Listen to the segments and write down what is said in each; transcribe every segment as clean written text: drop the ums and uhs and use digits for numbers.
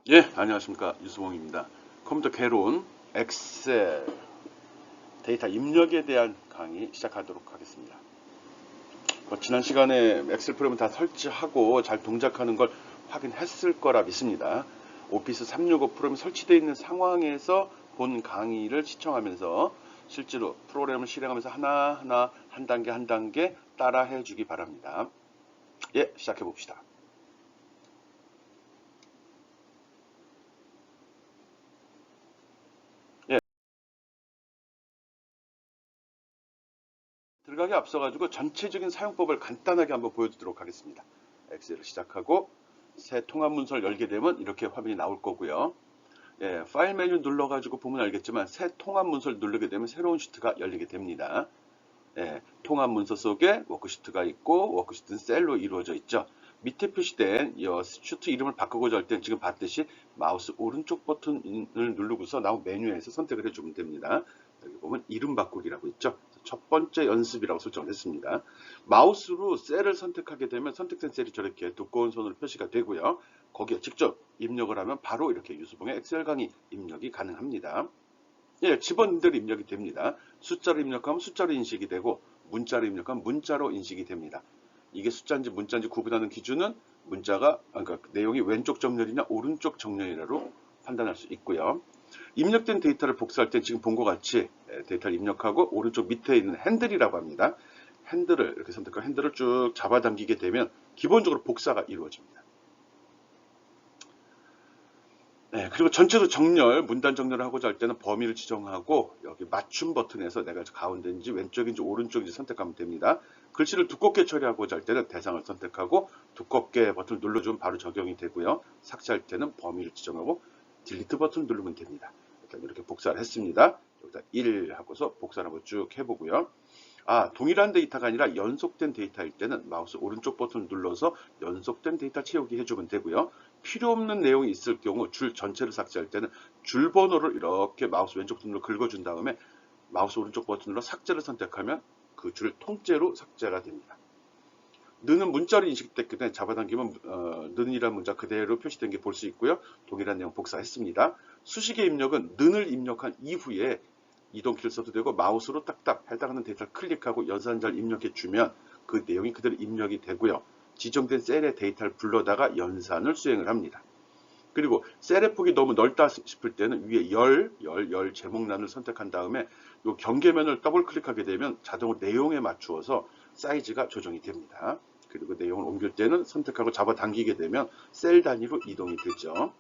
예, 안녕하십니까. 유수봉입니다. 컴퓨터 개론, 엑셀, 데이터 입력에 대한 강의 시작하도록 하겠습니다. 지난 시간에 엑셀 프로그램 다 설치하고 잘 동작하는 걸 확인했을 거라 믿습니다. 오피스 365 프로그램 설치되어 있는 상황에서 본 강의를 시청하면서 실제로 프로그램을 실행하면서 하나하나 한 단계 한 단계 따라해 주기 바랍니다. 예, 시작해 봅시다. 예, 들어가기 앞서가지고 전체적인 사용법을 간단하게 한번 보여드리도록 하겠습니다. 엑셀을 시작하고 새 통합 문서를 열게 되면 이렇게 화면이 나올 거고요. 예, 파일 메뉴 눌러가지고 보면 알겠지만 새 통합 문서를 누르게 되면 새로운 시트가 열리게 됩니다. 예, 통합 문서 속에 워크시트가 있고 워크시트는 셀로 이루어져 있죠. 밑에 표시된 이 시트 이름을 바꾸고자 할 땐 지금 봤듯이 마우스 오른쪽 버튼을 누르고서 나온 메뉴에서 선택을 해주면 됩니다. 여기 보면 이름 바꾸기라고 있죠. 첫 번째 연습이라고 설정을 했습니다. 마우스로 셀을 선택하게 되면 선택된 셀이 저렇게 두꺼운 선으로 표시가 되고요. 거기에 직접 입력을 하면 바로 이렇게 유수봉의 엑셀 강의 입력이 가능합니다. 예, 집어넣은 입력이 됩니다. 숫자로 입력하면 숫자로 인식이 되고 문자로 입력하면 문자로 인식이 됩니다. 이게 숫자인지 문자인지 구분하는 기준은 문자가 그러니까 내용이 왼쪽 정렬이냐 오른쪽 정렬이라로 판단할 수 있고요. 입력된 데이터를 복사할 때 지금 본 것 같이 데이터를 입력하고 오른쪽 밑에 있는 핸들이라고 합니다. 핸들을 이렇게 선택하고 핸들을 쭉 잡아당기게 되면 기본적으로 복사가 이루어집니다. 네, 그리고 전체도 정렬, 문단 정렬을 하고자 할 때는 범위를 지정하고 여기 맞춤 버튼에서 내가 가운데인지 왼쪽인지 오른쪽인지 선택하면 됩니다. 글씨를 두껍게 처리하고자 할 때는 대상을 선택하고 두껍게 버튼을 눌러주면 바로 적용이 되고요. 삭제할 때는 범위를 지정하고 딜리트 버튼을 누르면 됩니다. 일단 이렇게 복사를 했습니다. 여기다 1 하고서 복사를 한번 쭉 해보고요. 동일한 데이터가 아니라 연속된 데이터일 때는 마우스 오른쪽 버튼을 눌러서 연속된 데이터 채우기 해주면 되고요. 필요 없는 내용이 있을 경우 줄 전체를 삭제할 때는 줄 번호를 이렇게 마우스 왼쪽 버튼으로 긁어준 다음에 마우스 오른쪽 버튼으로 삭제를 선택하면 그 줄 통째로 삭제가 됩니다. 는은 문자로 인식됐기 때문에 잡아당기면 는이라는 문자 그대로 표시된 게 볼 수 있고요. 동일한 내용 복사했습니다. 수식의 입력은 는을 입력한 이후에 이동키를 써도 되고 마우스로 딱딱 해당하는 데이터를 클릭하고 연산자를 입력해 주면 그 내용이 그대로 입력이 되고요. 지정된 셀의 데이터를 불러다가 연산을 수행을 합니다. 그리고 셀의 폭이 너무 넓다 싶을 때는 위에 열 제목란을 선택한 다음에 이 경계면을 더블 클릭하게 되면 자동으로 내용에 맞추어서 사이즈가 조정이 됩니다. 그리고 내용을 옮길 때는 선택하고 잡아당기게 되면 셀 단위로 이동이 되죠.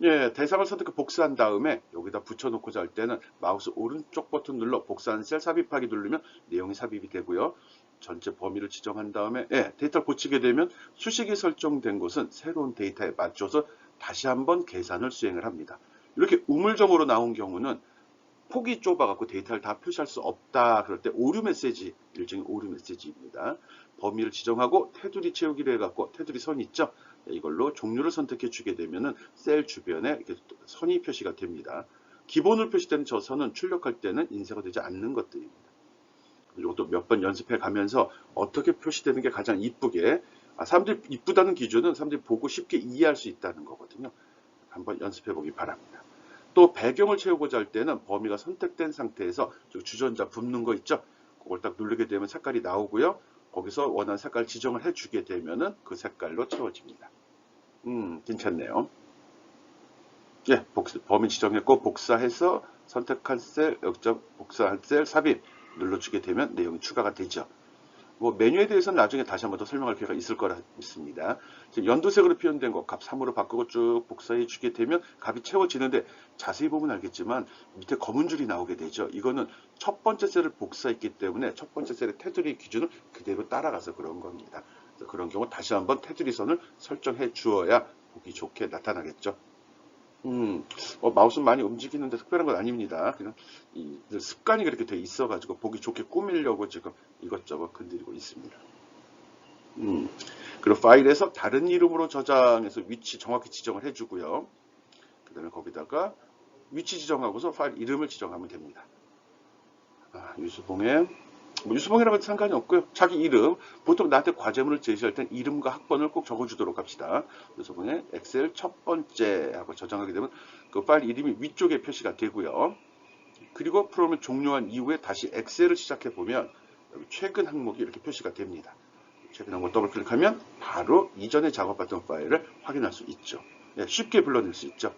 예, 대상을 선택해 복사한 다음에 여기다 붙여놓고자 할 때는 마우스 오른쪽 버튼 눌러 복사한 셀 삽입하기 누르면 내용이 삽입이 되고요. 전체 범위를 지정한 다음에 데이터를 고치게 되면 수식이 설정된 곳은 새로운 데이터에 맞춰서 다시 한번 계산을 수행을 합니다. 이렇게 우물정으로 나온 경우는 폭이 좁아갖고 데이터를 다 표시할 수 없다. 그럴 때 오류 메시지, 일종의 오류 메시지입니다. 범위를 지정하고 테두리 채우기로 해갖고 테두리 선 있죠? 이걸로 종류를 선택해 주게 되면은 셀 주변에 이렇게 선이 표시가 됩니다. 기본으로 표시된 저 선은 출력할 때는 인쇄가 되지 않는 것들입니다. 그리고 또 몇 번 연습해 가면서 어떻게 표시되는 게 가장 이쁘게 사람들이 이쁘다는 기준은 사람들이 보고 쉽게 이해할 수 있다는 거거든요. 한번 연습해 보기 바랍니다. 또 배경을 채우고자 할 때는 범위가 선택된 상태에서 주전자 붓는 거 있죠? 그걸 딱 누르게 되면 색깔이 나오고요. 거기서 원하는 색깔 지정을 해주게 되면은 그 색깔로 채워집니다. 괜찮네요. 예, 범위 지정했고 복사해서 선택한 셀, 역점 복사한 셀 삽입 눌러주게 되면 내용이 추가가 되죠. 뭐 메뉴에 대해서는 나중에 다시 한번 더 설명할 기회가 있을 거라 믿습니다. 지금 연두색으로 표현된 거 값 3으로 바꾸고 쭉 복사해 주게 되면 값이 채워지는데 자세히 보면 알겠지만 밑에 검은 줄이 나오게 되죠. 이거는 첫 번째 셀을 복사했기 때문에 첫 번째 셀의 테두리 기준을 그대로 따라가서 그런 겁니다. 그런 경우 다시 한번 테두리 선을 설정해 주어야 보기 좋게 나타나겠죠. 마우스 많이 움직이는데 특별한 건 아닙니다. 그냥 습관이 그렇게 돼 있어가지고 보기 좋게 꾸미려고 지금 이것저것 건드리고 있습니다. 그리고 파일에서 다른 이름으로 저장해서 위치 정확히 지정을 해주고요. 그 다음에 거기다가 위치 지정하고서 파일 이름을 지정하면 됩니다. 유수봉의 뭐 유수봉이라고 해도 상관이 없고요. 자기 이름, 보통 나한테 과제물을 제시할 땐 이름과 학번을 꼭 적어주도록 합시다. 유수봉의 엑셀 첫 번째 하고 저장하게 되면 그 파일 이름이 위쪽에 표시가 되고요. 그리고 프로그램을 종료한 이후에 다시 엑셀을 시작해 보면 여기 최근 항목이 이렇게 표시가 됩니다. 최근 항목 더블 클릭하면 바로 이전에 작업했던 파일을 확인할 수 있죠. 예, 쉽게 불러낼 수 있죠.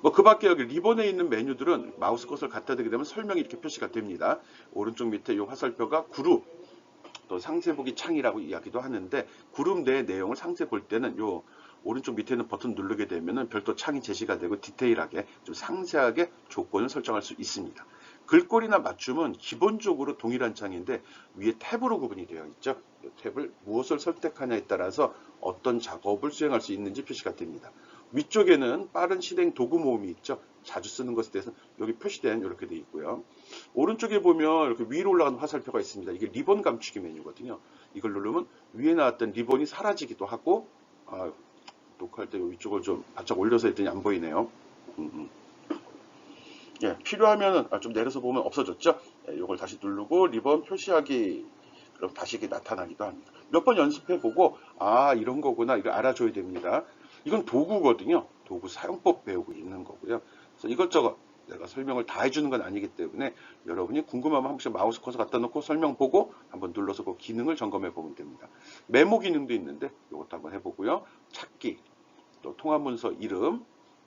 뭐 그 밖에 여기 리본에 있는 메뉴들은 마우스 커서를 갖다 대게 되면 설명이 이렇게 표시가 됩니다. 오른쪽 밑에 이 화살표가 그룹, 또 상세 보기 창이라고 이야기도 하는데 그룹 내 내용을 상세 볼 때는 요 오른쪽 밑에 있는 버튼 누르게 되면은 별도 창이 제시가 되고 디테일하게 좀 상세하게 조건을 설정할 수 있습니다. 글꼴이나 맞춤은 기본적으로 동일한 창인데 위에 탭으로 구분이 되어 있죠. 이 탭을 무엇을 선택하냐에 따라서 어떤 작업을 수행할 수 있는지 표시가 됩니다. 위쪽에는 빠른 실행 도구 모음이 있죠. 자주 쓰는 것에 대해서 여기 표시된 이렇게 되어 있고요. 오른쪽에 보면 이렇게 위로 올라가는 화살표가 있습니다. 이게 리본 감추기 메뉴거든요. 이걸 누르면 위에 나왔던 리본이 사라지기도 하고, 녹화할 때 위쪽을 좀 바짝 올려서 했더니 안 보이네요. 예, 필요하면 좀 내려서 보면 없어졌죠. 예, 이걸 다시 누르고 리본 표시하기, 그럼 다시 이게 나타나기도 합니다. 몇 번 연습해 보고 이런 거구나 이거 알아줘야 됩니다. 이건 도구거든요. 도구 사용법 배우고 있는 거고요. 그래서 이것저것 내가 설명을 다 해주는 건 아니기 때문에 여러분이 궁금하면 한 번씩 마우스 커서 갖다 놓고 설명 보고 한번 눌러서 그 기능을 점검해 보면 됩니다. 메모 기능도 있는데 이것도 한번 해보고요. 찾기, 또 통합 문서 이름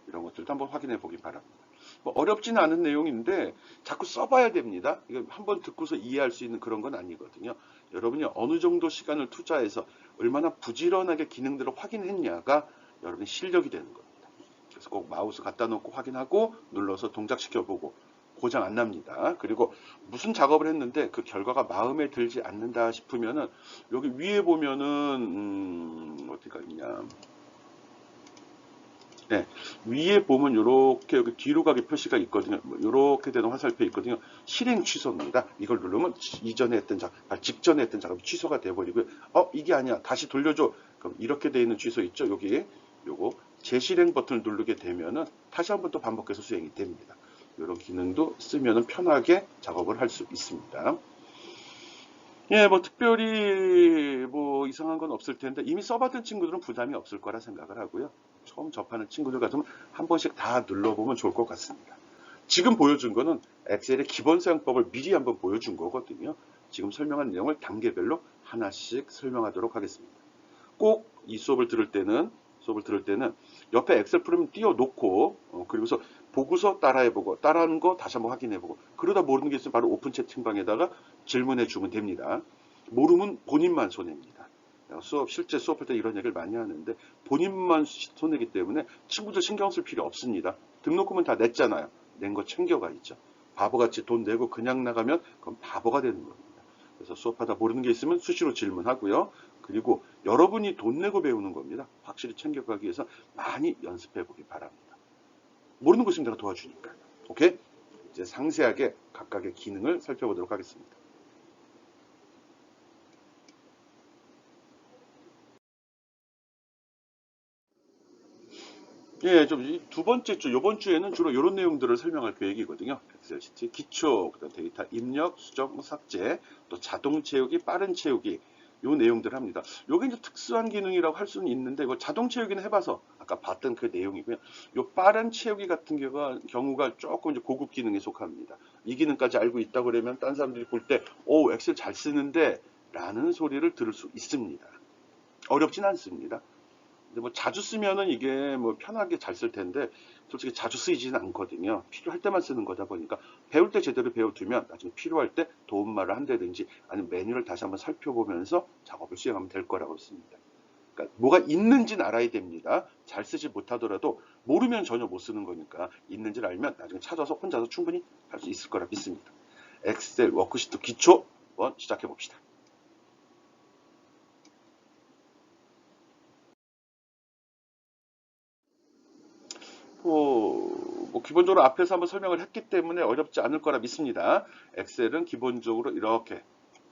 이런 것들도 한번 확인해 보기 바랍니다. 뭐 어렵지는 않은 내용인데 자꾸 써봐야 됩니다. 이거 한번 듣고서 이해할 수 있는 그런 건 아니거든요. 여러분이 어느 정도 시간을 투자해서 얼마나 부지런하게 기능들을 확인했냐가 여러분의 실력이 되는 겁니다. 그래서 꼭 마우스 갖다 놓고 확인하고 눌러서 동작시켜보고 고장 안 납니다. 그리고 무슨 작업을 했는데 그 결과가 마음에 들지 않는다 싶으면은 여기 위에 보면은 어디가 있냐. 네, 위에 보면 이렇게 여기 뒤로 가기 표시가 있거든요. 이렇게 되는 화살표 있거든요. 실행 취소입니다. 이걸 누르면 이전에 했던 작업, 직전에 했던 작업이 취소가 돼버리고요. 이게 아니야. 다시 돌려줘. 그럼 이렇게 되어 있는 취소 있죠. 여기 요거 재실행 버튼을 누르게 되면은 다시 한번 또 반복해서 수행이 됩니다. 이런 기능도 쓰면은 편하게 작업을 할 수 있습니다. 예, 뭐 특별히 뭐 이상한 건 없을 텐데 이미 써봤던 친구들은 부담이 없을 거라 생각을 하고요. 처음 접하는 친구들 같으면 한 번씩 다 눌러보면 좋을 것 같습니다. 지금 보여준 거는 엑셀의 기본 사용법을 미리 한번 보여준 거거든요. 지금 설명한 내용을 단계별로 하나씩 설명하도록 하겠습니다. 꼭 이 수업을 들을 때는 옆에 엑셀 프로그램 띄워놓고 그리고서 보고서 따라해보고 따라하는 거 다시 한번 확인해보고 그러다 모르는 게 있으면 바로 오픈 채팅방에다가 질문해 주면 됩니다. 모르면 본인만 손해입니다. 실제 수업할 때 이런 얘기를 많이 하는데 본인만 손해기 때문에 친구들 신경 쓸 필요 없습니다. 등록금은 다 냈잖아요. 낸 거 챙겨가야죠. 바보같이 돈 내고 그냥 나가면 그건 바보가 되는 겁니다. 그래서 수업하다 모르는 게 있으면 수시로 질문하고요. 그리고 여러분이 돈 내고 배우는 겁니다. 확실히 챙겨가기 위해서 많이 연습해 보기 바랍니다. 모르는 거 있으면 내가 도와주니까. 오케이? 이제 상세하게 각각의 기능을 살펴보도록 하겠습니다. 예, 좀 두 번째 주, 이번 주에는 주로 이런 내용들을 설명할 계획이거든요. 엑셀 시트 기초, 그다음 데이터 입력, 수정, 삭제, 또 자동 채우기, 빠른 채우기, 요 내용들을 합니다. 요게 이제 특수한 기능이라고 할 수는 있는데, 이거 자동 채우기는 해봐서 아까 봤던 그 내용이고요. 요 빠른 채우기 같은 경우가 조금 이제 고급 기능에 속합니다. 이 기능까지 알고 있다 그러면 딴 사람들이 볼 때, 엑셀 잘 쓰는데, 라는 소리를 들을 수 있습니다. 어렵진 않습니다. 근데 뭐 자주 쓰면은 이게 뭐 편하게 잘 쓸 텐데 솔직히 자주 쓰이지는 않거든요. 필요할 때만 쓰는 거다 보니까 배울 때 제대로 배워두면 나중에 필요할 때 도움말을 한다든지 아니면 메뉴를 다시 한번 살펴보면서 작업을 수행하면 될 거라고 씁니다. 그러니까 뭐가 있는지는 알아야 됩니다. 잘 쓰지 못하더라도 모르면 전혀 못 쓰는 거니까 있는지를 알면 나중에 찾아서 혼자서 충분히 할 수 있을 거라 믿습니다. 엑셀 워크시트 기초 한번 시작해 봅시다. 뭐 기본적으로 앞에서 한번 설명을 했기 때문에 어렵지 않을 거라 믿습니다. 엑셀은 기본적으로 이렇게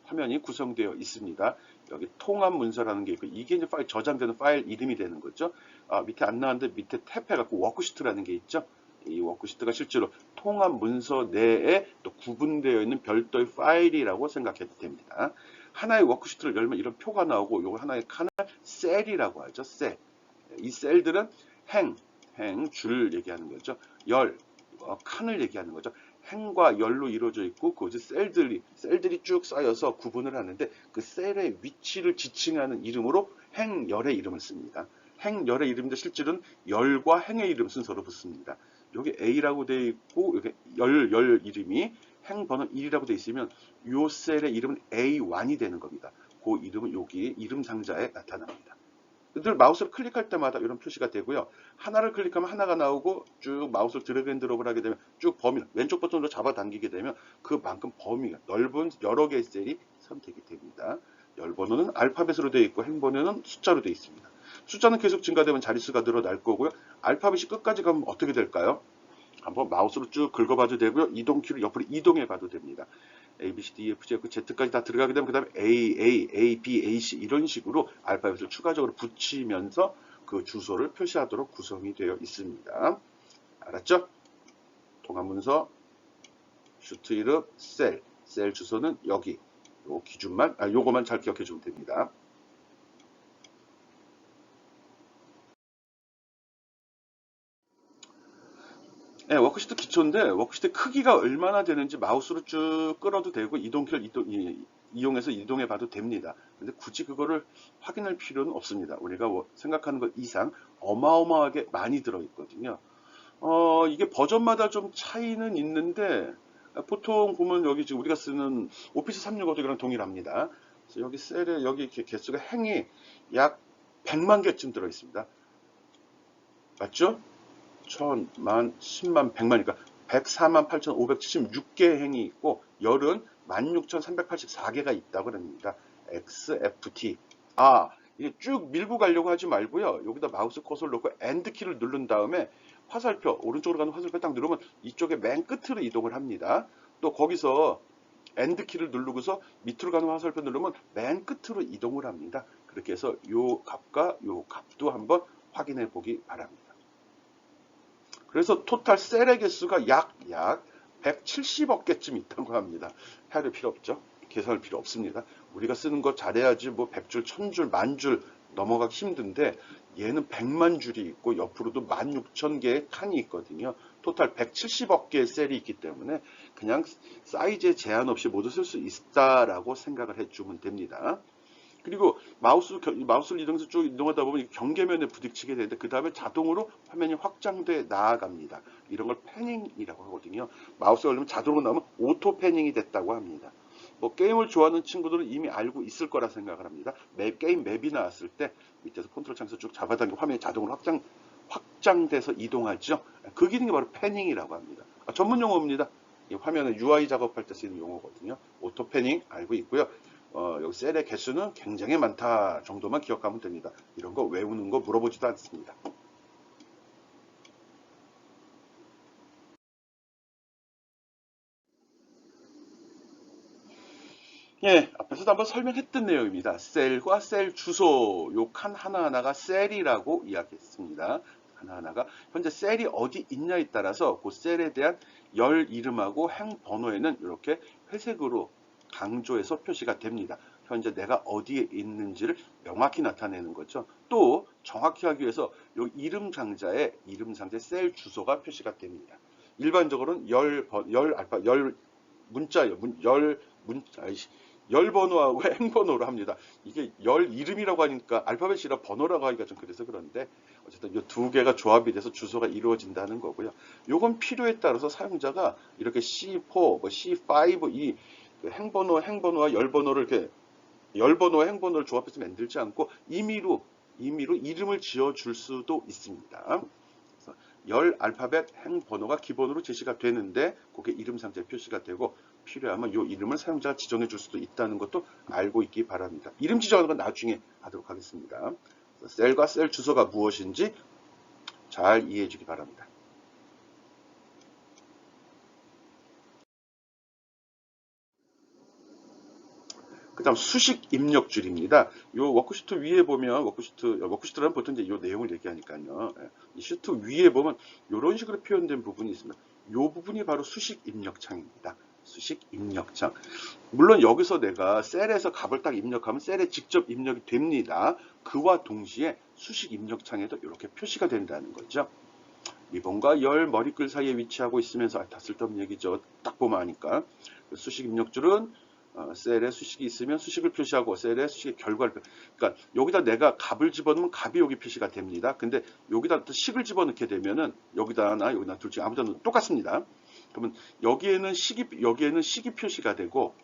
화면이 구성되어 있습니다. 여기 통합 문서라는 게 있고 이게 이제 파일 저장되는 파일 이름이 되는 거죠. 밑에 안 나왔는데 밑에 탭 해갖고 워크시트라는 게 있죠. 이 워크시트가 실제로 통합 문서 내에 또 구분되어 있는 별도의 파일이라고 생각해도 됩니다. 하나의 워크시트를 열면 이런 표가 나오고 요거 하나의 칸을 셀이라고 하죠. 셀. 이 셀들은 줄 얘기하는 거죠. 칸을 얘기하는 거죠. 행과 열로 이루어져 있고 그 셀들이 쭉 쌓여서 구분을 하는데 그 셀의 위치를 지칭하는 이름으로 행열의 이름을 씁니다. 행열의 이름인데 실제로는 열과 행의 이름 순서로 붙습니다. 여기 A라고 되어 있고 여기 열 이름이 행 번호 1이라고 되어 있으면 요 셀의 이름은 A1이 되는 겁니다. 그 이름은 여기 이름 상자에 나타납니다. 늘 마우스를 클릭할 때마다 이런 표시가 되고요. 하나를 클릭하면 하나가 나오고 쭉 마우스를 드래그 앤 드롭을 하게 되면 쭉 범위, 왼쪽 버튼으로 잡아당기게 되면 그만큼 범위가 넓은 여러 개의 셀이 선택이 됩니다. 열 번호는 알파벳으로 되어 있고 행 번호는 숫자로 되어 있습니다. 숫자는 계속 증가되면 자릿수가 늘어날 거고요. 알파벳이 끝까지 가면 어떻게 될까요? 한번 마우스로 쭉 긁어봐도 되고요. 이동키를 옆으로 이동해 봐도 됩니다. A, B, C, D, E, F, G, F, Z까지 다 들어가게 되면 그 다음에 A, B, A, C 이런 식으로 알파벳을 추가적으로 붙이면서 그 주소를 표시하도록 구성이 되어 있습니다. 알았죠? 통합문서, 슈트 이름, 셀 주소는 여기. 요 기준만, 요거만 잘 기억해 주면 됩니다. 네, 워크시트 기초인데 워크시트 크기가 얼마나 되는지 마우스로 쭉 끌어도 되고 이동키를 이용해서 이동해 봐도 됩니다. 근데 굳이 그거를 확인할 필요는 없습니다. 우리가 생각하는 것 이상 어마어마하게 많이 들어있거든요. 이게 버전마다 좀 차이는 있는데 보통 보면 여기 지금 우리가 쓰는 오피스 365랑 동일합니다. 그래서 여기 셀에 여기 이렇게 개수가 행이 약 100만 개쯤 들어있습니다. 맞죠? 1000, 만, 10만, 100만이니까 104만 8,576개의 행이 있고 열은 16,384개가 있다고 합니다. XFT. 이게 쭉 밀고 가려고 하지 말고요. 여기다 마우스 커서를 놓고 엔드 키를 누른 다음에 화살표, 오른쪽으로 가는 화살표 딱 누르면 이쪽에 맨 끝으로 이동을 합니다. 또 거기서 엔드 키를 누르고서 밑으로 가는 화살표 누르면 맨 끝으로 이동을 합니다. 그렇게 해서 요 값과 요 값도 한번 확인해 보기 바랍니다. 그래서 토탈 셀의 개수가 약 170억 개쯤 있다고 합니다. 헤아릴 필요 없죠. 계산할 필요 없습니다. 우리가 쓰는 거 잘해야지 뭐 100줄, 1000줄, 10,000줄 넘어가기 힘든데 얘는 100만 줄이 있고 옆으로도 16,000개의 칸이 있거든요. 토탈 170억 개의 셀이 있기 때문에 그냥 사이즈에 제한 없이 모두 쓸 수 있다라고 생각을 해주면 됩니다. 그리고 마우스를 이동해서 쭉 이동하다 보면 경계면에 부딪히게 되는데 그 다음에 자동으로 화면이 확장돼 나아갑니다. 이런 걸 패닝이라고 하거든요. 마우스가 올리면 자동으로 나오면 오토 패닝이 됐다고 합니다. 뭐 게임을 좋아하는 친구들은 이미 알고 있을 거라 생각을 합니다. 게임 맵이 나왔을 때 밑에서 컨트롤 창에서 쭉 잡아당기면 화면이 자동으로 확장돼서 이동하죠. 그 기능이 바로 패닝이라고 합니다. 전문 용어입니다. 이 화면은 UI 작업할 때 쓰이는 용어거든요. 오토 패닝 알고 있고요. 여기 셀의 개수는 굉장히 많다 정도만 기억하면 됩니다. 이런 거 외우는 거 물어보지도 않습니다. 예, 앞에서도 한번 설명했던 내용입니다. 셀과 셀 주소, 요 칸 하나하나가 셀이라고 이야기했습니다. 하나하나가 현재 셀이 어디 있냐에 따라서 그 셀에 대한 열 이름하고 행 번호에는 이렇게 회색으로 강조해서 표시가 됩니다. 현재 내가 어디에 있는지를 명확히 나타내는 거죠. 또 정확히 하기 위해서 이 이름 상자에 셀 주소가 표시가 됩니다. 일반적으로는 열 문자예요. 열 번호하고 행 번호로 합니다. 이게 열 이름이라고 하니까 알파벳이라 번호라고 하기가 좀 그래서 그런데 어쨌든 이 두 개가 조합이 돼서 주소가 이루어진다는 거고요. 요건 필요에 따라서 사용자가 이렇게 C4, 뭐 C5 이 행번호와 열번호를 이렇게 열번호와 행번호를 조합해서 만들지 않고 임의로 이름을 지어줄 수도 있습니다. 그래서 열 알파벳 행 번호가 기본으로 제시가 되는데 그게 이름 상자에 표시가 되고 필요하면 이 이름을 사용자가 지정해 줄 수도 있다는 것도 알고 있기 바랍니다. 이름 지정하는 건 나중에 하도록 하겠습니다. 셀과 셀 주소가 무엇인지 잘 이해해 주기 바랍니다. 그 다음 수식 입력줄입니다. 요 워크시트 위에 보면, 워크시트라는 보통 이제 요 내용을 얘기하니까요. 예, 이 시트 위에 보면 이런 식으로 표현된 부분이 있습니다. 요 부분이 바로 수식 입력창입니다. 수식 입력창. 물론 여기서 내가 셀에서 값을 딱 입력하면 셀에 직접 입력이 됩니다. 그와 동시에 수식 입력창에도 이렇게 표시가 된다는 거죠. 리본과 열 머리글 사이에 위치하고 있으면서 다 쓸데없는 얘기죠. 딱 보면 아니까. 수식 입력줄은 셀에 수식이 있으면 수식을 표시하고 셀에 수식의 결과를 그러니까 여기다 내가 값을 집어넣으면 값이 여기 표시가 됩니다. 근데 여기다 또 식을 집어넣게 되면은 여기다나 여기다 둘 중에 아무데나 똑같습니다. 그러면 여기에는 식이 표시가 되고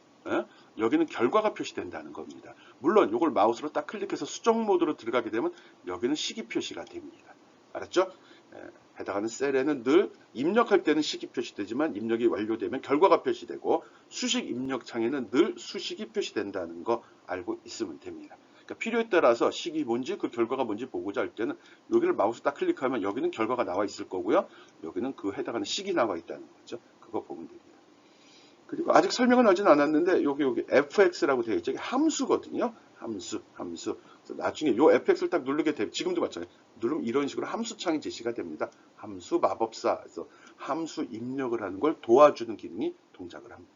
여기는 결과가 표시된다는 겁니다. 물론 이걸 마우스로 딱 클릭해서 수정 모드로 들어가게 되면 여기는 식이 표시가 됩니다. 알았죠? 해당하는 셀에는 늘 입력할 때는 식이 표시되지만 입력이 완료되면 결과가 표시되고 수식 입력창에는 늘 수식이 표시된다는 거 알고 있으면 됩니다. 그러니까 필요에 따라서 식이 뭔지 그 결과가 뭔지 보고자 할 때는 여기를 마우스 딱 클릭하면 여기는 결과가 나와 있을 거고요. 여기는 그 해당하는 식이 나와 있다는 거죠. 그거 보면 됩니다. 그리고 아직 설명은 하진 않았는데 여기 fx라고 되어 있죠. 이게 함수거든요. 함수. 나중에 요 fx를 딱 누르게 되면 지금도 마찬가지. 누르면 이런 식으로 함수창이 제시가 됩니다. 함수 마법사. 그래서 함수 입력을 하는 걸 도와주는 기능이 동작을 합니다.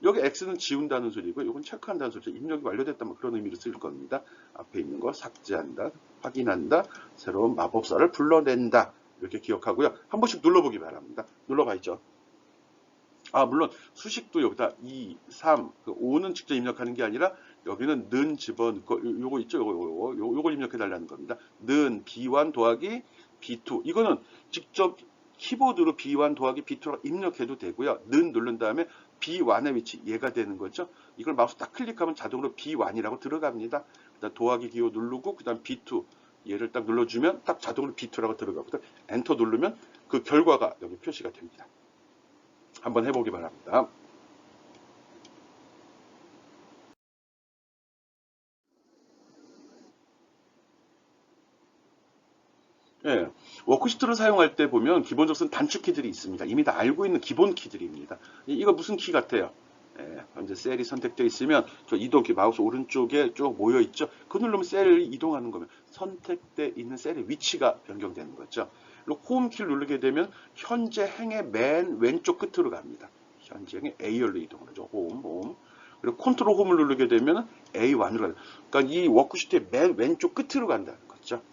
여기 x는 지운다는 소리고 이건 체크한다는 소리죠. 입력이 완료됐다 뭐 그런 의미로 쓸 겁니다. 앞에 있는 거 삭제한다, 확인한다, 새로운 마법사를 불러낸다. 이렇게 기억하고요. 한 번씩 눌러보기 바랍니다. 눌러봐 있죠. 물론 수식도 여기다 2, 3, 5는 직접 입력하는 게 아니라 여기는 는 집어넣고 요거 있죠? 요걸 입력해 달라는 겁니다. 는 B1 더하기 B2 이거는 직접 키보드로 B1 더하기 B2라고 입력해도 되고요. 는 누른 다음에 B1의 위치 얘가 되는 거죠. 이걸 마우스 딱 클릭하면 자동으로 B1이라고 들어갑니다. 그다음 더하기 기호 누르고 그다음 B2 얘를 딱 눌러주면 딱 자동으로 B2라고 들어가고 그다음 엔터 누르면 그 결과가 여기 표시가 됩니다. 한번 해보기 바랍니다. 예, 워크시트를 사용할 때 보면 기본적으로 단축 키들이 있습니다. 이미 다 알고 있는 기본 키들입니다. 이거 무슨 키 같아요? 현재 셀이 선택되어 있으면 저 이동키 마우스 오른쪽에 쭉 모여 있죠. 그 누르면 셀을 이동하는 거면 선택되어 있는 셀의 위치가 변경되는 거죠. 그리고 홈 키를 누르게 되면 현재 행의 맨 왼쪽 끝으로 갑니다. 현재 행의 A열로 이동을 하죠. 홈. 그리고 컨트롤 홈을 누르게 되면 A1으로 가요. 그러니까 이 워크시트의 맨 왼쪽 끝으로 간다는 거죠.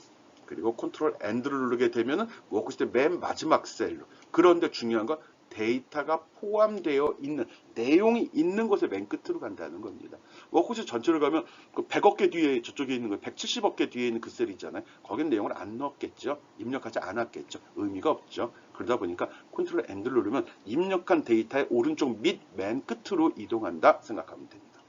그리고 컨트롤 엔드를 누르게 되면 워크시트의 맨 마지막 셀로. 그런데 중요한 건 데이터가 포함되어 있는 내용이 있는 곳의 맨 끝으로 간다는 겁니다. 워크시트 전체를 가면 그 100억 개 뒤에 저쪽에 있는 거 170억 개 뒤에 있는 그 셀이 있잖아요. 거긴 내용을 안 넣었겠죠. 입력하지 않았겠죠. 의미가 없죠. 그러다 보니까 컨트롤 엔드를 누르면 입력한 데이터의 오른쪽 밑 맨 끝으로 이동한다 생각하면 됩니다.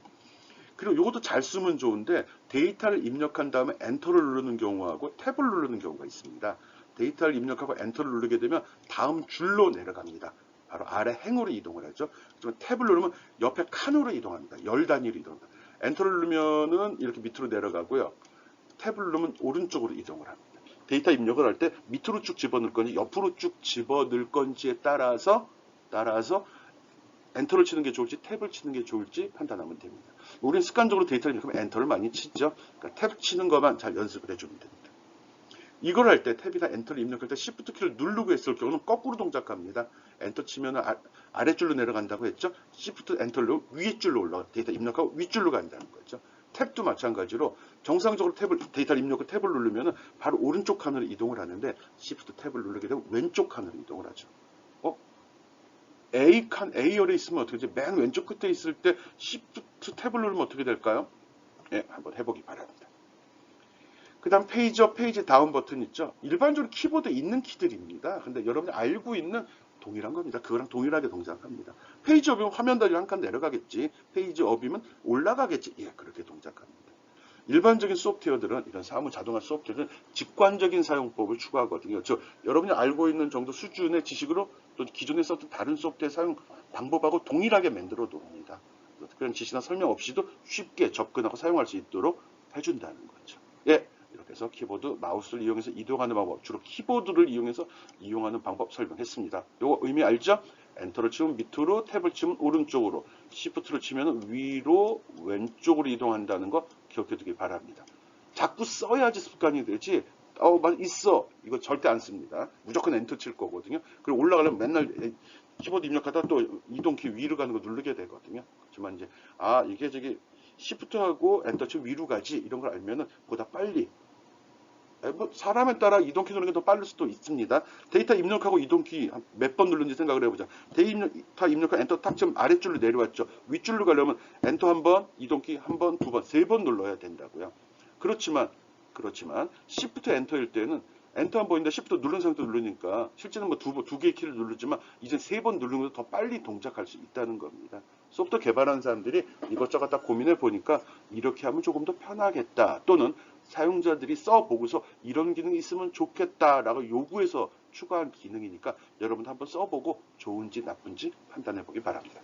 그리고 이것도 잘 쓰면 좋은데 데이터를 입력한 다음에 엔터를 누르는 경우하고 탭을 누르는 경우가 있습니다. 데이터를 입력하고 엔터를 누르게 되면 다음 줄로 내려갑니다. 바로 아래 행으로 이동을 하죠. 탭을 누르면 옆에 칸으로 이동합니다. 열 단위로 이동합니다. 엔터를 누르면은 이렇게 밑으로 내려가고요. 탭을 누르면 오른쪽으로 이동을 합니다. 데이터 입력을 할 때 밑으로 쭉 집어넣을 건지 옆으로 쭉 집어넣을 건지에 따라서 엔터를 치는 게 좋을지 탭을 치는 게 좋을지 판단하면 됩니다. 우리는 습관적으로 데이터를 입력하면 엔터를 많이 치죠. 그러니까 탭 치는 것만 잘 연습을 해주면 됩니다. 이걸 할 때 탭이나 엔터를 입력할 때 Shift 키를 누르고 했을 경우는 거꾸로 동작합니다. 엔터 치면 아래줄로 내려간다고 했죠. Shift 엔터로 위에 줄로 올라가 데이터 입력하고 윗줄로 간다는 거죠. 탭도 마찬가지로 정상적으로 데이터를 입력을 탭을 누르면 바로 오른쪽 칸으로 이동을 하는데 Shift 탭을 누르게 되면 왼쪽 칸으로 이동을 하죠. A열에 있으면 어떻게 되지? 맨 왼쪽 끝에 있을 때 Shift 탭을 누르면 어떻게 될까요? 한번 해보기 바랍니다. 그 다음 페이지업, 페이지 다운 버튼 있죠? 일반적으로 키보드에 있는 키들입니다. 근데 여러분이 알고 있는 동일한 겁니다. 그거랑 동일하게 동작합니다. 페이지업이면 화면 단위로 한 칸 내려가겠지. 페이지업이면 올라가겠지. 그렇게 동작합니다. 일반적인 소프트웨어들은 이런 사무 자동화 소프트웨어들은 직관적인 사용법을 추구하거든요. 여러분이 알고 있는 정도 수준의 지식으로 또 기존에 썼던 다른 소프트웨어 사용 방법하고 동일하게 만들어 놓습니다. 특별한 지시나 설명 없이도 쉽게 접근하고 사용할 수 있도록 해준다는 거죠. 이렇게 해서 키보드, 마우스를 이용해서 이동하는 방법, 주로 키보드를 이용해서 이용하는 방법 설명했습니다. 요거 의미 알죠? 엔터를 치면 밑으로, 탭을 치면 오른쪽으로, 시프트를 치면 위로, 왼쪽으로 이동한다는 거 기억해 두기 바랍니다. 자꾸 써야지 습관이 되지, 있어. 이거 절대 안 씁니다. 무조건 엔터 칠 거거든요. 그리고 올라가려면 맨날 키보드 입력하다가 또 이동키 위로 가는 거 누르게 되거든요. 그렇지만 이제, 이게 시프트하고 엔터 치면 위로 가지. 이런 걸 알면은 보다 빨리, 뭐 사람에 따라 이동키 누르는 게 더 빠를 수도 있습니다. 데이터 입력하고 이동키 몇 번 누른지 생각을 해보자. 데이터 입력하고 엔터 탁 치면 아랫줄로 내려왔죠. 윗줄로 가려면 엔터 한 번, 이동키 한 번, 두 번, 세 번 눌러야 된다고요. 그렇지만 시프트 엔터일 때는 엔터 한 번인데 시프트 누른 상태로 누르니까 실제는 뭐 두 개의 키를 누르지만 이제 세 번 누르는 것도 더 빨리 동작할 수 있다는 겁니다. 소프트웨어 개발하는 사람들이 이것저것 다 고민해 보니까 이렇게 하면 조금 더 편하겠다, 또는 사용자들이 써보고서 이런 기능이 있으면 좋겠다라고 요구해서 추가한 기능이니까 여러분도 한번 써보고 좋은지 나쁜지 판단해 보기 바랍니다.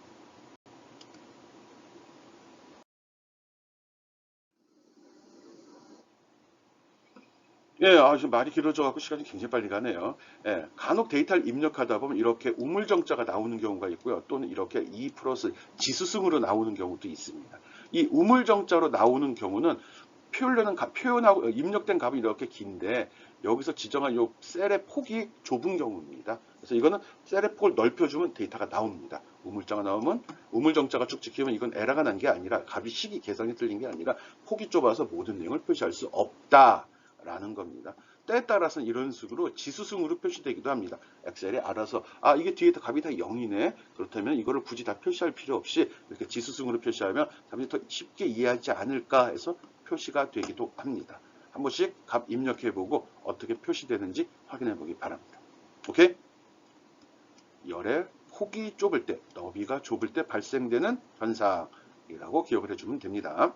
예, 지금 말이 길어져갖고 시간이 굉장히 빨리 가네요. 예, 간혹 데이터를 입력하다 보면 이렇게 우물정자가 나오는 경우가 있고요. 또는 이렇게 2 플러스 지수승으로 나오는 경우도 있습니다. 이 우물정자로 나오는 경우는 표현하고 입력된 값이 이렇게 긴데 여기서 지정한 요 셀의 폭이 좁은 경우입니다. 그래서 이거는 셀의 폭을 넓혀주면 데이터가 나옵니다. 우물자가 나오면 우물정자가 쭉 찍히면 이건 에러가 난 게 아니라 값이 식이 계산이 틀린 게 아니라 폭이 좁아서 모든 내용을 표시할 수 없다라는 겁니다. 때에 따라서는 이런 식으로 지수승으로 표시되기도 합니다. 엑셀이 알아서 이게 뒤에 값이 다 0이네. 그렇다면 이거를 굳이 다 표시할 필요 없이 이렇게 지수승으로 표시하면 답이 더 쉽게 이해하지 않을까 해서 표시가 되기도 합니다. 한 번씩 값 입력해보고 어떻게 표시되는지 확인해보기 바랍니다. 오케이? 열의 폭이 좁을 때, 너비가 좁을 때 발생되는 현상이라고 기억을 해주면 됩니다.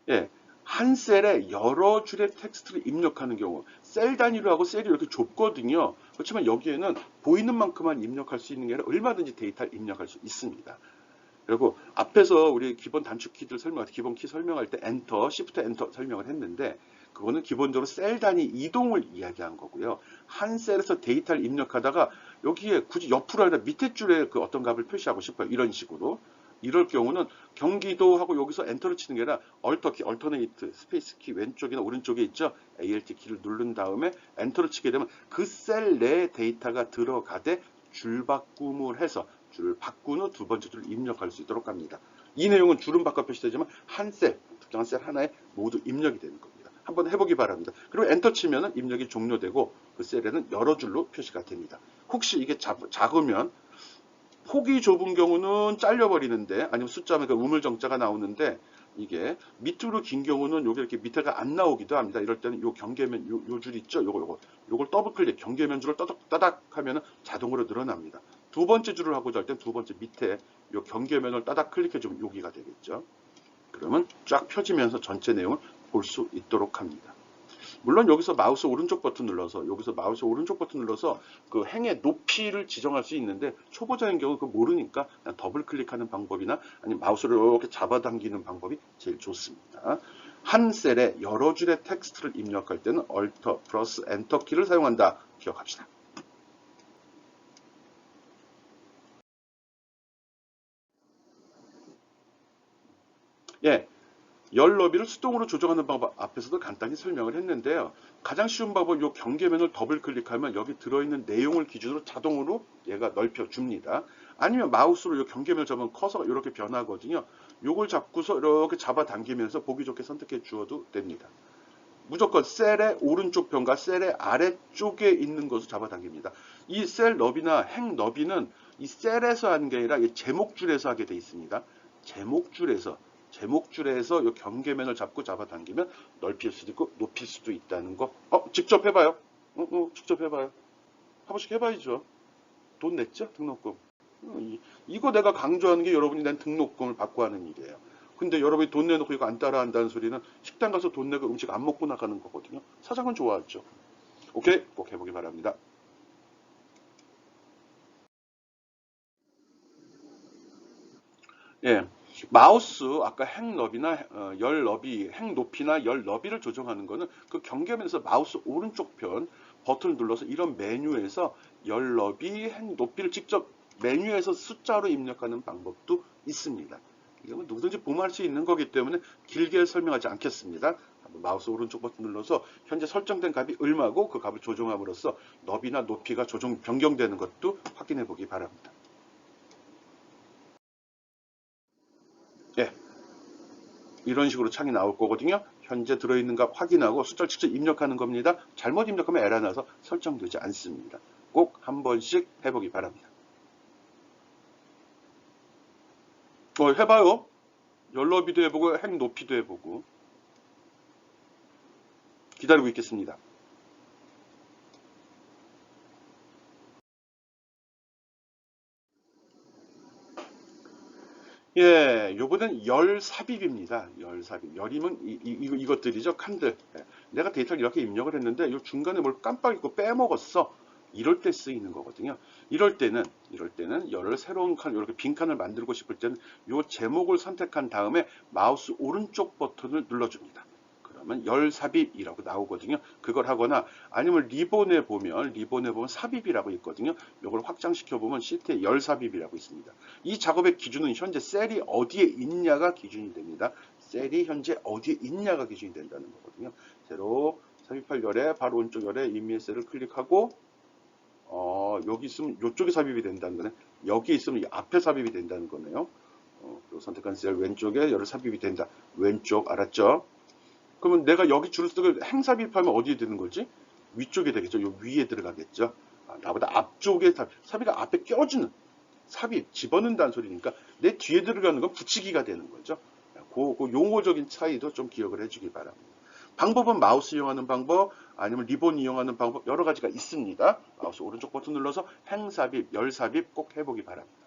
예, 한 셀에 여러 줄의 텍스트를 입력하는 경우, 셀 단위로 하고 셀이 이렇게 좁거든요. 그렇지만 여기에는 보이는 만큼만 입력할 수 있는 게 아니라 얼마든지 데이터를 입력할 수 있습니다. 그리고 앞에서 우리 기본 단축 키들 기본 키 설명할 때 엔터, 시프트 엔터 설명을 했는데 그거는 기본적으로 셀 단위 이동을 이야기한 거고요. 한 셀에서 데이터를 입력하다가 여기에 굳이 옆으로 아니라 밑에 줄에 그 어떤 값을 표시하고 싶어요. 이런 식으로. 이럴 경우는 경기도 하고 여기서 엔터를 치는 게 아니라 얼터 키, 얼터네이트, 스페이스 키 왼쪽이나 오른쪽에 있죠. ALT 키를 누른 다음에 엔터를 치게 되면 그 셀 내에 데이터가 들어가되 줄 바꿈을 해서 줄을 바꾼 후 두 번째 줄을 입력할 수 있도록 합니다. 이 내용은 줄은 바꿔 표시되지만 한 셀, 특정한 셀 하나에 모두 입력이 되는 겁니다. 한번 해보기 바랍니다. 그리고 엔터 치면 입력이 종료되고 그 셀에는 여러 줄로 표시가 됩니다. 혹시 이게 작으면 폭이 좁은 경우는 잘려버리는데, 아니면 숫자면 그 우물정자가 나오는데, 이게 밑으로 긴 경우는 요게 이렇게 밑에가 안 나오기도 합니다. 이럴 때는 요 경계면 요 줄 있죠? 요걸 더블 클릭, 경계면 줄을 따닥 하면은 자동으로 늘어납니다. 두 번째 줄을 하고자 할 땐 두 번째 밑에 요 경계면을 따닥 클릭해 주면 여기가 되겠죠. 그러면 쫙 펴지면서 전체 내용을 볼 수 있도록 합니다. 물론 여기서 마우스 오른쪽 버튼 눌러서 그 행의 높이를 지정할 수 있는데 초보자인 경우 그거 모르니까 그냥 더블 클릭하는 방법이나 아니면 마우스를 이렇게 잡아당기는 방법이 제일 좋습니다. 한 셀에 여러 줄의 텍스트를 입력할 때는 Alt 플러스 엔터 키를 사용한다. 기억합시다. 예, 열 너비를 수동으로 조정하는 방법 앞에서도 간단히 설명을 했는데요. 가장 쉬운 방법은 이 경계면을 더블 클릭하면 여기 들어있는 내용을 기준으로 자동으로 얘가 넓혀줍니다. 아니면 마우스로 이 경계면을 잡으면 커서가 이렇게 변하거든요. 이걸 잡고서 이렇게 잡아당기면서 보기 좋게 선택해 주어도 됩니다. 무조건 셀의 오른쪽 변과 셀의 아래쪽에 있는 것을 잡아당깁니다. 이 셀 너비나 행 너비는 이 셀에서 하는 게 아니라 이 제목줄에서 하게 돼 있습니다. 제목줄에서 이 경계면을 잡고 잡아당기면 넓힐 수도 있고 높일 수도 있다는 거. 직접 해봐요. 직접 해봐요. 한 번씩 해봐야죠. 돈 냈죠? 등록금. 이거 내가 강조하는 게 여러분이 낸 등록금을 받고 하는 일이에요. 근데 여러분이 돈 내놓고 이거 안 따라한다는 소리는 식당 가서 돈 내고 음식 안 먹고 나가는 거거든요. 사장은 좋아하죠. 오케이? 꼭 해보기 바랍니다. 예. 마우스 아까 행 너비나 열 너비, 행 높이나 열 너비를 조정하는 거는 그 경계면에서 마우스 오른쪽 편 버튼을 눌러서 이런 메뉴에서 열 너비, 행 높이를 직접 메뉴에서 숫자로 입력하는 방법도 있습니다. 이건 누구든지 보면 할 수 있는 거기 때문에 길게 설명하지 않겠습니다. 마우스 오른쪽 버튼 눌러서 현재 설정된 값이 얼마고 그 값을 조정함으로써 너비나 높이가 변경되는 것도 확인해 보기 바랍니다. 예, 이런 식으로 창이 나올 거거든요. 현재 들어있는 값 확인하고 숫자를 직접 입력하는 겁니다. 잘못 입력하면 에러 나서 설정되지 않습니다. 꼭 한 번씩 해보기 바랍니다. 해봐요. 열너비도 해보고 행 높이도 해보고 기다리고 있겠습니다. 예, 요거는 열 삽입입니다. 열 삽입. 열이면 이것들이죠. 칸들. 예, 내가 데이터를 이렇게 입력을 했는데 요 중간에 뭘 깜빡 잊고 빼먹었어. 이럴 때 쓰이는 거거든요. 이럴 때는 열을 새로운 칸, 이렇게 빈 칸을 만들고 싶을 때는 요 제목을 선택한 다음에 마우스 오른쪽 버튼을 눌러줍니다. 그러면 열 삽입이라고 나오거든요. 그걸 하거나 아니면 리본에 보면 삽입이라고 있거든요. 이걸 확장시켜 보면 시트에 열 삽입이라고 있습니다. 이 작업의 기준은 현재 셀이 어디에 있냐가 기준이 됩니다. 셀이 현재 어디에 있냐가 기준이 된다는 거거든요. 새로 삽입할 열에 바로 오른쪽 열에 임의의 셀을 클릭하고 여기 있으면 이쪽에 삽입이 된다는 거네. 여기 있으면 이 앞에 삽입이 된다는 거네요. 그리고 선택한 셀 왼쪽에 열을 삽입이 된다. 왼쪽 알았죠? 그러면 내가 여기 줄을 쓰고 행 삽입하면 어디에 되는 거지? 위쪽에 되겠죠. 요 위에 들어가겠죠. 나보다 앞쪽에 삽입가 앞에 껴주는 삽입 집어넣는다는 소리니까 내 뒤에 들어가는 건 붙이기가 되는 거죠. 그 용어적인 차이도 좀 기억을 해주기 바랍니다. 방법은 마우스 이용하는 방법 아니면 리본 이용하는 방법 여러 가지가 있습니다. 마우스 오른쪽 버튼 눌러서 행 삽입, 열 삽입 꼭 해보기 바랍니다.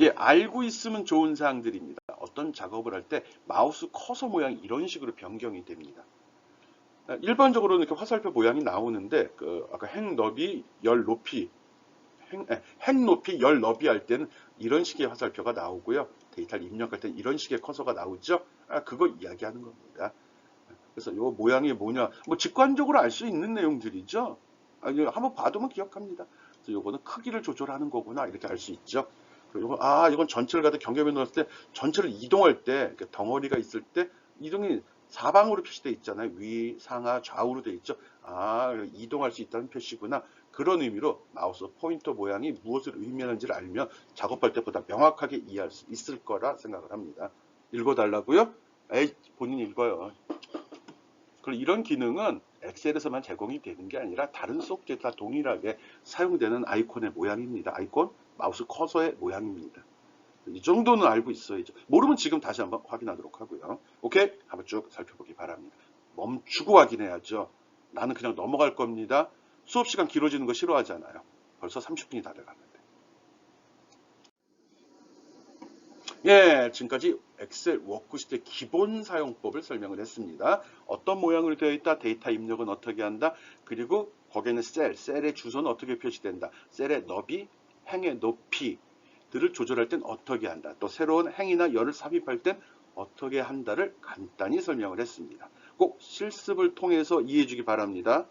예, 알고 있으면 좋은 사항들입니다. 어떤 작업을 할 때 마우스 커서 모양이 이런 식으로 변경이 됩니다. 일반적으로는 이렇게 화살표 모양이 나오는데 아까 행 너비, 열 높이, 행 높이, 열 너비 할 때는 이런 식의 화살표가 나오고요. 데이터를 입력할 때 이런 식의 커서가 나오죠. 그거 이야기하는 겁니다. 그래서 요 모양이 뭐냐, 뭐 직관적으로 알 수 있는 내용들이죠. 이거 한번 봐두면 기억합니다. 그래서 요거는 크기를 조절하는 거구나 이렇게 알 수 있죠. 그리고 이건 전체를 갖다 경계면에 넣었을 때 전체를 이동할 때 이렇게 덩어리가 있을 때 이동이 사방으로 표시되어 있잖아요. 위, 상하, 좌우로 되어 있죠. 이동할 수 있다는 표시구나. 그런 의미로 마우스 포인터 모양이 무엇을 의미하는지를 알면 작업할 때보다 명확하게 이해할 수 있을 거라 생각을 합니다. 읽어달라고요? 에이, 본인이 읽어요. 그리고 이런 기능은 엑셀에서만 제공이 되는 게 아니라 다른 소프트웨어와 동일하게 사용되는 아이콘의 모양입니다. 아이콘, 마우스 커서의 모양입니다. 이 정도는 알고 있어야죠. 모르면 지금 다시 한번 확인하도록 하고요. 오케이? 한번 쭉 살펴보기 바랍니다. 멈추고 확인해야죠. 나는 그냥 넘어갈 겁니다. 수업 시간 길어지는 거 싫어하잖아요. 벌써 30분이 다 돼가는데. 예, 지금까지 엑셀 워크시트의 기본 사용법을 설명을 했습니다. 어떤 모양으로 되어 있다, 데이터 입력은 어떻게 한다, 그리고 거기에는 셀의 주소는 어떻게 표시된다, 셀의 너비, 행의 높이들을 조절할 땐 어떻게 한다, 또 새로운 행이나 열을 삽입할 땐 어떻게 한다를 간단히 설명을 했습니다. 꼭 실습을 통해서 이해해 주기 바랍니다.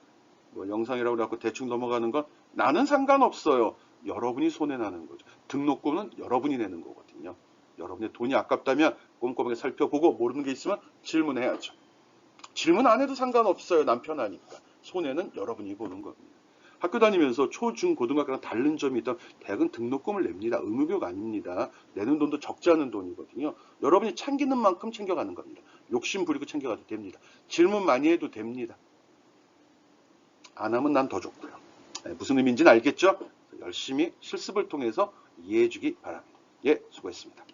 뭐 영상이라고 해서 대충 넘어가는 건 나는 상관없어요. 여러분이 손해나는 거죠. 등록금은 여러분이 내는 거거든요. 여러분의 돈이 아깝다면 꼼꼼하게 살펴보고 모르는 게 있으면 질문해야죠. 질문 안 해도 상관없어요. 남 편하니까. 손해는 여러분이 보는 겁니다. 학교 다니면서 초, 중, 고등학교랑 다른 점이 있다면 대학은 등록금을 냅니다. 의무교육 아닙니다. 내는 돈도 적지 않은 돈이거든요. 여러분이 챙기는 만큼 챙겨가는 겁니다. 욕심 부리고 챙겨가도 됩니다. 질문 많이 해도 됩니다. 안 하면 난 더 좋고요. 무슨 의미인지는 알겠죠? 열심히 실습을 통해서 이해해 주기 바랍니다. 예, 수고했습니다.